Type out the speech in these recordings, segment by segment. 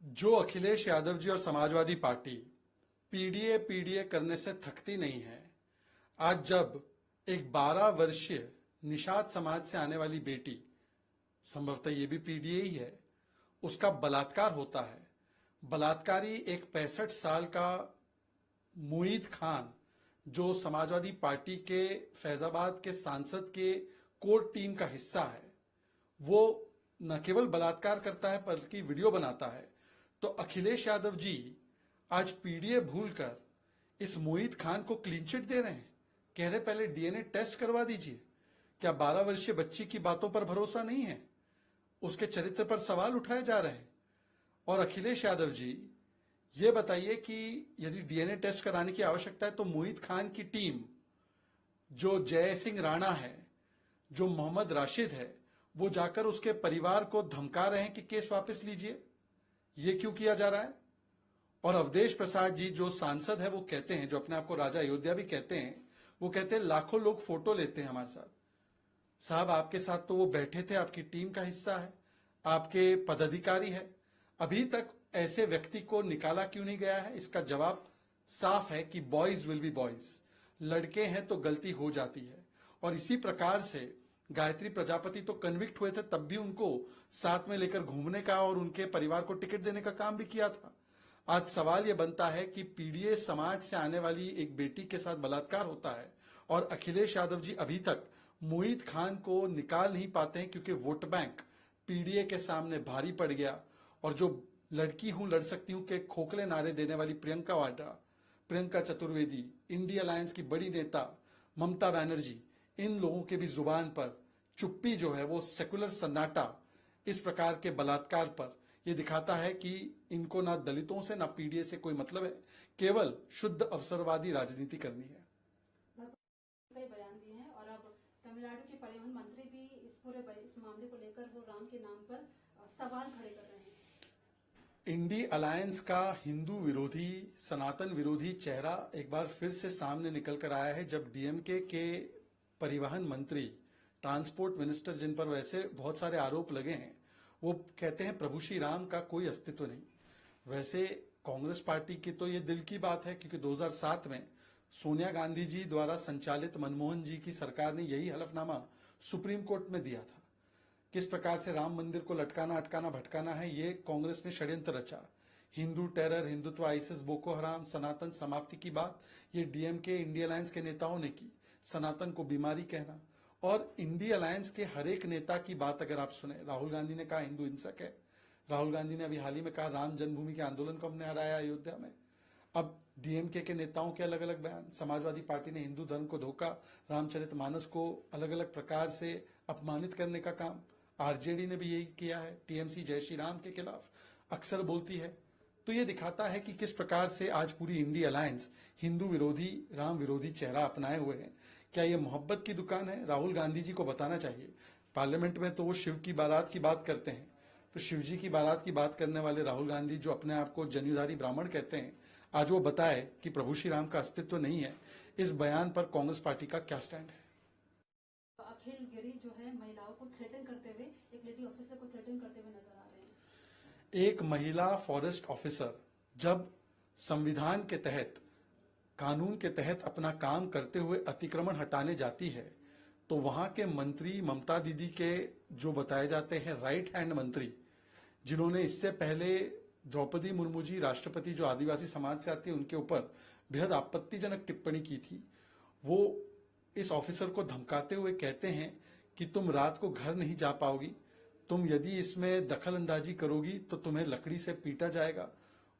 जो अखिलेश यादव जी और Samajwadi party PDA PDA करने से थकती नहीं है, आज जब एक 12 वर्षीय निषाद समाज से आने वाली बेटी, संभवतः ये भी पीडीए ही है, उसका बलात्कार होता है। बलात्कारी एक 65 साल का मुईद खान, जो समाजवादी पार्टी के फैजाबाद के सांसद के कोर टीम का हिस्सा है, वो न केवल बलात्कार करता है बल्कि वीडियो बनाता है। तो अखिलेश यादव जी आज पीडीए भूलकर इस मुईद खान को क्लीन चिट दे रहे हैं। कह रहे पहले डीएनए टेस्ट करवा दीजिए। क्या 12 वर्षीय बच्ची की बातों पर भरोसा नहीं है? उसके चरित्र पर सवाल उठाए जा रहे हैं। और अखिलेश यादव जी ये बताइए कि यदि डीएनए टेस्ट कराने की आवश्यकता है तो मुईद खान की टीम, जो जय सिंह राणा है, जो मोहम्मद राशिद है, वो जाकर उसके परिवार को धमका रहे हैं कि केस वापस लीजिए। ये क्यों किया जा रहा है? और अवधेश प्रसाद जी जो सांसद है, वो कहते हैं, जो अपने आप को राजा अयोध्या भी कहते हैं, वो कहते हैं लाखों लोग फोटो लेते हैं हमारे साथ। साहब, आपके साथ तो वो बैठे थे, आपकी टीम का हिस्सा है, आपके पदाधिकारी है। अभी तक ऐसे व्यक्ति को निकाला क्यों नहीं गया है? इसका जवाब साफ है कि बॉयज विल बी बॉयज। लड़के हैं तो गलती हो जाती है। और इसी प्रकार से गायत्री प्रजापति तो कन्विक्ट हुए थे, तब भी उनको साथ में लेकर घूमने का और उनके परिवार को टिकट देने का काम भी किया था। आज सवाल यह बनता है कि पीडीए समाज से आने वाली एक बेटी के साथ बलात्कार होता है और अखिलेश यादव जी अभी तक मुईद खान को निकाल नहीं पाते हैं, क्योंकि वोट बैंक पीडीए के सामने भारी पड़ गया। और जो लड़की हूं लड़ सकती हूं के खोखले नारे देने वाली प्रियंका वाड्रा, प्रियंका चतुर्वेदी, इंडिया अलायंस की बड़ी नेता ममता बनर्जी, इन लोगों के भी जुबान पर चुप्पी जो है वो सेकुलर सन्नाटा इस प्रकार के बलात्कार पर ये दिखाता है कि इनको ना दलितों से ना पीडीए से कोई मतलब है, केवल शुद्ध अवसरवादी राजनीति करनी है। कई बयान दिए हैं और अब तमिलनाडु के परिवहन मंत्री भी इस मामले को लेकर वो राम के नाम पर सवाल खड़े कर रहे हैं। इंडी अलायंस का हिंदू विरोधी, सनातन विरोधी चेहरा एक बार फिर से सामने निकल कर आया है, जब डीएमके के परिवहन मंत्री, ट्रांसपोर्ट मिनिस्टर, जिन पर वैसे बहुत सारे आरोप लगे हैं, वो कहते हैं प्रभु श्री राम का कोई अस्तित्व नहीं। वैसे कांग्रेस पार्टी की तो ये दिल की बात है, क्योंकि 2007 में सोनिया गांधी जी द्वारा संचालित मनमोहन जी की सरकार ने यही हलफनामा सुप्रीम कोर्ट में दिया था। किस प्रकार से राम मंदिर को लटकाना, अटकाना, भटकाना है, ये कांग्रेस ने षड्यंत्र रचा। Hindu terror, Hindutva, ISS, Boko Haram, सनातन समाप्ति की बात ये डीएमके, इंडिया अलायंस के नेताओं ने की। सनातन को बीमारी कहना, और इंडिया अलायंस के हर एक नेता की बात अगर आप सुने, राहुल गांधी ने कहा हिंदू हिंसक है, राहुल गांधी ने अभी हाल ही में कहा राम जन्मभूमि के आंदोलन को हमने हराया अयोध्या में। अब डीएमके के नेताओं के अलग अलग बयान, समाजवादी पार्टी ने हिंदू धर्म को धोखा, रामचरितमानस को अलग अलग प्रकार से अपमानित करने का काम, आरजेडी ने भी यही किया है, टीएमसी जय श्री राम के खिलाफ अक्सर बोलती है। तो ये दिखाता है कि किस प्रकार से आज पूरी इंडिया अलायंस हिंदू विरोधी, राम विरोधी चेहरा अपनाए हुए है। क्या ये मोहब्बत की दुकान है? राहुल गांधी जी को बताना चाहिए। पार्लियामेंट में तो वो शिव की बारात की बात करते हैं, तो शिव जी की बारात की बात करने वाले राहुल गांधी, जो अपने आप को जनेऊधारी ब्राह्मण कहते हैं, आज वो बताए कि प्रभु श्री राम का अस्तित्व नहीं है। इस बयान पर कांग्रेस पार्टी का क्या स्टैंड है? अखिल गिरी जो है महिलाओं को थ्रेटन करते हुए, एक लेडी ऑफिसर को थ्रेटन करते हुए नजर आ रहे हैं। एक महिला फॉरेस्ट ऑफिसर जब संविधान के तहत, कानून के तहत अपना काम करते हुए अतिक्रमण हटाने जाती है, तो वहां के मंत्री ममता दीदी के, जो बताए जाते हैं राइट हैंड मंत्री, जिन्होंने इससे पहले द्रौपदी मुर्मू जी, राष्ट्रपति, जो आदिवासी समाज से आती है, उनके ऊपर बेहद आपत्तिजनक टिप्पणी की थी, वो इस ऑफिसर को धमकाते हुए कहते हैं कि तुम रात को घर नहीं जा पाओगी, तुम यदि इसमें दखल अंदाजी करोगी तो तुम्हें लकड़ी से पीटा जाएगा।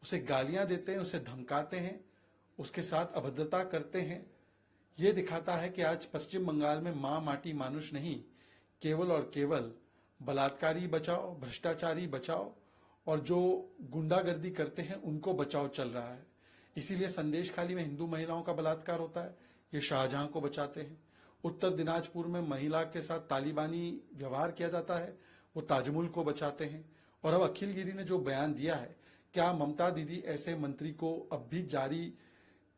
उसे गालियां देते हैं, उसे धमकाते हैं, उसके साथ अभद्रता करते हैं। ये दिखाता है कि आज पश्चिम बंगाल में मां माटी मानुष नहीं, केवल और केवल बलात्कारी बचाओ, भ्रष्टाचारी बचाओ, और जो गुंडागर्दी करते हैं उनको बचाओ चल रहा है। इसीलिए संदेश खाली में हिंदू महिलाओं का बलात्कार होता है, ये शाहजहां को बचाते हैं। उत्तर दिनाजपुर में महिला के साथ तालिबानी व्यवहार किया जाता है, वो ताजमुल को बचाते हैं। और अब अखिल गिरी ने जो बयान दिया है, क्या ममता दीदी ऐसे मंत्री को अब भी जारी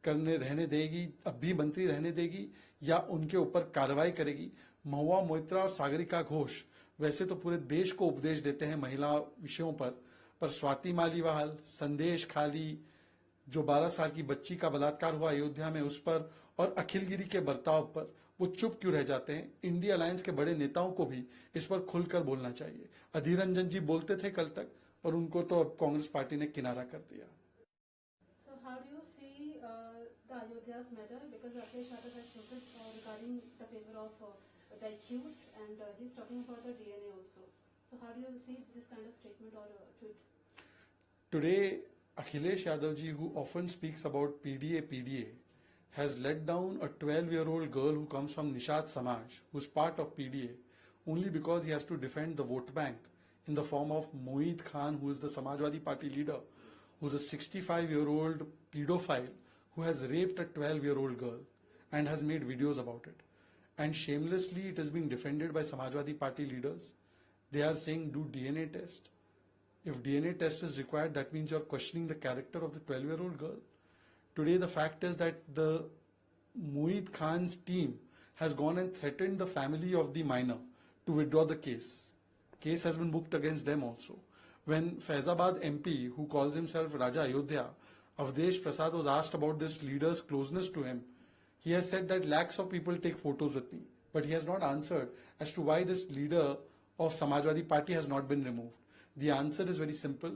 करने रहने देगी, अब भी मंत्री रहने देगी, या उनके ऊपर कार्रवाई करेगी? महुआ मोइत्रा और सागरिका घोष वैसे तो पूरे देश को उपदेश देते हैं महिला विषयों पर, पर स्वाति मालीवाल, संदेश खाली, जो 12 साल की बच्ची का बलात्कार हुआ अयोध्या में उस पर, और अखिलगिरी के बर्ताव पर वो चुप क्यों रह जाते हैं? इंडिया अलायंस के बड़े नेताओं को भी इस पर खुलकर बोलना चाहिए। अधीर रंजन जी बोलते थे कल तक, और उनको तो अब कांग्रेस पार्टी ने किनारा कर दिया। So how do you see the Ayodhya's matter? Because Akhilesh Yadav has spoken regarding the favor of the accused, and he's talking about the DNA also. So how do you see this kind of statement or tweet? Today, Akhilesh Yadav ji, who often speaks about PDA, has let down a 12-year-old girl who comes from Nishat Samaj, who's part of PDA, only because he has to defend the vote bank in the form of Moeed Khan, who is the Samajwadi Party leader, who's a 65-year-old pedophile who has raped a 12-year-old girl and has made videos about it. And shamelessly, it is being defended by Samajwadi Party leaders. They are saying, do DNA test. If DNA test is required, that means you're questioning the character of the 12-year-old girl. Today, the fact is that the Moeed Khan's team has gone and threatened the family of the minor to withdraw the case. Case has been booked against them also. When Faizabad MP, who calls himself Raja Ayodhya, Avdesh Prasad, was asked about this leader's closeness to him, he has said that lakhs of people take photos with me. But he has not answered as to why this leader of Samajwadi Party has not been removed. The answer is very simple.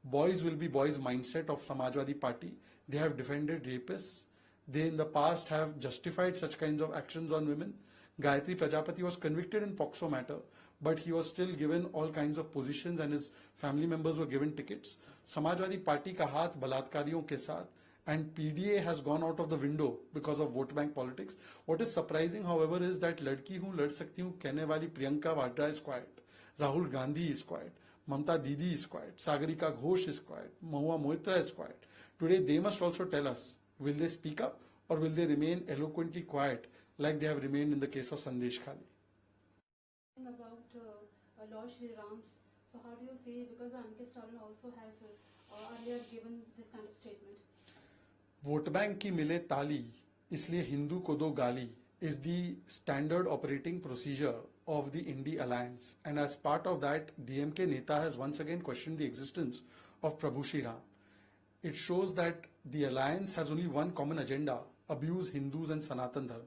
Boys will be boys mindset of Samajwadi Party. They have defended rapists. They in the past have justified such kinds of actions on women. Gayatri Prajapati was convicted in POXO matter, but he was still given all kinds of positions and his family members were given tickets. Samajwadi Party ka haath balatkariyon ke saath, and PDA has gone out of the window because of vote bank politics. What is surprising, however, is that ladki hu lad sakti hu kehne wali Priyanka Vadra is quiet. Rahul Gandhi is quiet. Mamta Didi is quiet. Sagarika Ghosh is quiet. Mahua Moitra is quiet. Today they must also tell us, will they speak up or will they remain eloquently quiet like they have remained in the case of Sandesh Khali? About Lord Shri Ram's, so how do you see, because Ankit Stalin also has earlier given this kind of statement? Vote bank की मिले ताली इसलिए हिंदू को दो गाली is the standard operating procedure of the Indie Alliance, and as part of that, DMK Neta has once again questioned the existence of Prabhu Shri Ram. It shows that the alliance has only one common agenda: abuse Hindus and Sanatan Dharma.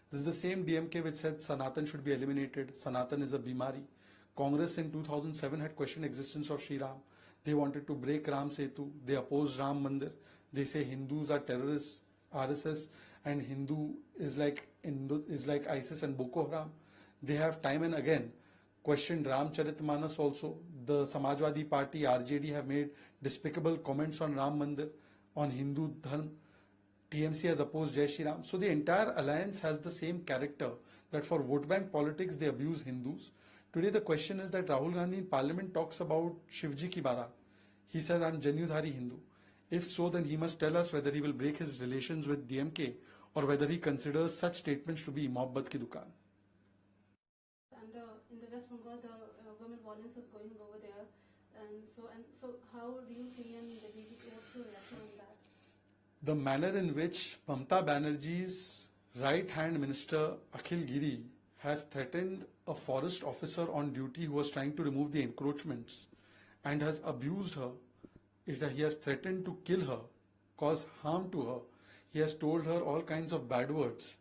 This is the same DMK which said Sanatan should be eliminated. Sanatan is a bimari. Congress in 2007 had questioned existence of Shri Ram. They wanted to break Ram Setu. They opposed Ram Mandir. They say Hindus are terrorists, RSS, and Hindu is like ISIS and Boko Haram. They have time and again questioned Ramcharitmanas also. The Samajwadi Party, RJD, have made despicable comments on Ram Mandir, on Hindu Dharma. TMC has opposed Jai Shri Ram. So the entire alliance has the same character, that for vote bank politics they abuse Hindus. Today the question is that Rahul Gandhi in parliament talks about Shivji ki Barat. He says, I'm Janyudhari Hindu. If so, then he must tell us whether he will break his relations with DMK or whether he considers such statements to be Mohabbat ki dukaan. And in the West Bengal, the women violence is going over there, and so how do you see, and what's your reaction on that? The manner in which Mamta Banerjee's right-hand minister Akhil Giri has threatened a forest officer on duty who was trying to remove the encroachments and has abused her. He has threatened to kill her, cause harm to her. He has told her all kinds of bad words.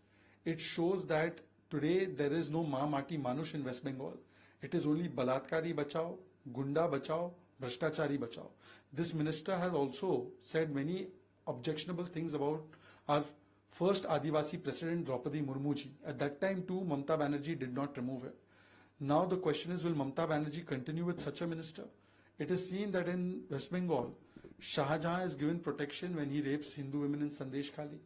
It shows that today there is no Ma Mati Manush in West Bengal. It is only Balatkari Bachao, Gunda Bachao, Bhashtachari Bachao. This minister has also said many objectionable things about our first Adivasi president Draupadi Murmu ji. At that time too, Mamta Banerjee did not remove her. Now the question is, will Mamta Banerjee continue with such a minister? It is seen that in West Bengal, Shah Jahan is given protection when he rapes Hindu women in Sandesh Khali.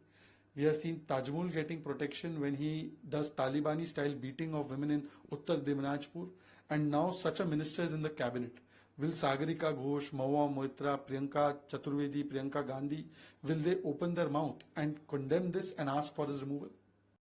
We have seen Tajmul getting protection when he does Talibani style beating of women in Uttar Dimanajpur, and now such a minister is in the cabinet. Will Sagarika Ghosh, Mahua Moitra, Priyanka Chaturvedi, Priyanka Gandhi, will they open their mouth and condemn this and ask for his removal?